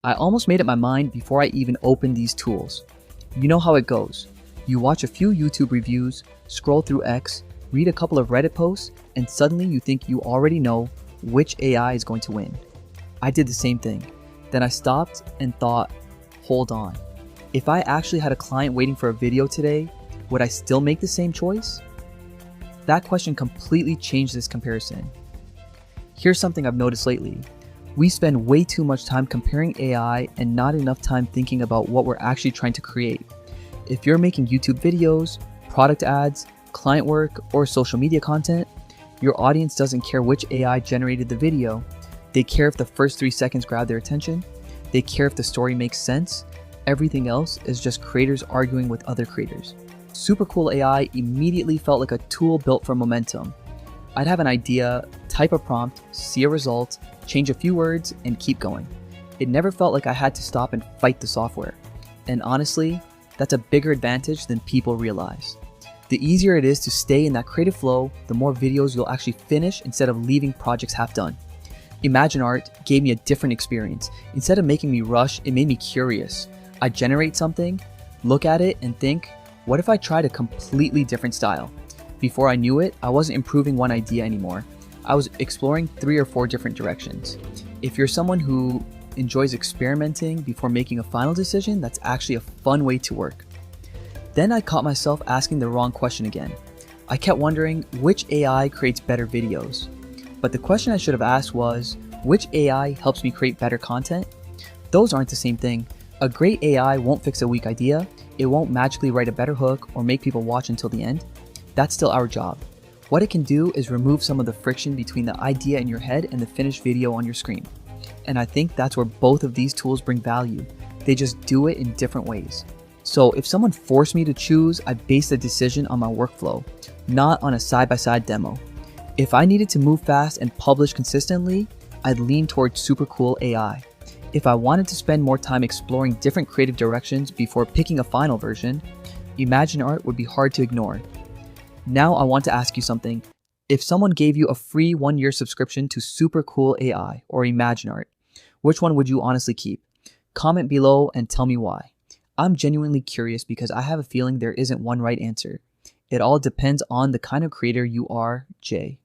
I almost made up my mind before I even opened these tools. You know how it goes. You watch a few YouTube reviews, scroll through X, read a couple of Reddit posts, and suddenly you think you already know which AI is going to win. I did the same thing. Then I stopped and thought, hold on. If I actually had a client waiting for a video today, would I still make the same choice? That question completely changed this comparison. Here's something I've noticed lately. We spend way too much time comparing AI and not enough time thinking about what we're actually trying to create. If you're making YouTube videos, product ads, client work, or social media content, your audience doesn't care which AI generated the video. They care if the first 3 seconds grab their attention. They care if the story makes sense. Everything else is just creators arguing with other creators. Supercool AI immediately felt like a tool built for momentum. I'd have an idea, type a prompt, see a result, change a few words, and keep going. It never felt like I had to stop and fight the software. And honestly, that's a bigger advantage than people realize. The easier it is to stay in that creative flow, the more videos you'll actually finish instead of leaving projects half done. ImagineArt gave me a different experience. Instead of making me rush, it made me curious. I generate something, look at it, and think, what if I tried a completely different style? Before I knew it, I wasn't improving one idea anymore. I was exploring 3 or 4 different directions. If you're someone who enjoys experimenting before making a final decision, that's actually a fun way to work. Then I caught myself asking the wrong question again. I kept wondering which AI creates better videos. But the question I should have asked was, which AI helps me create better content? Those aren't the same thing. A great AI won't fix a weak idea. It won't magically write a better hook or make people watch until the end. That's still our job. What it can do is remove some of the friction between the idea in your head and the finished video on your screen. And I think that's where both of these tools bring value. They just do it in different ways. So if someone forced me to choose, I base the decision on my workflow, not on a side-by-side demo. If I needed to move fast and publish consistently, I'd lean towards Supercool AI. If I wanted to spend more time exploring different creative directions before picking a final version, ImagineArt would be hard to ignore. Now I want to ask you something. If someone gave you a free 1-year subscription to Supercool AI or ImagineArt, which one would you honestly keep? Comment below and tell me why. I'm genuinely curious because I have a feeling there isn't one right answer. It all depends on the kind of creator you are, Jay.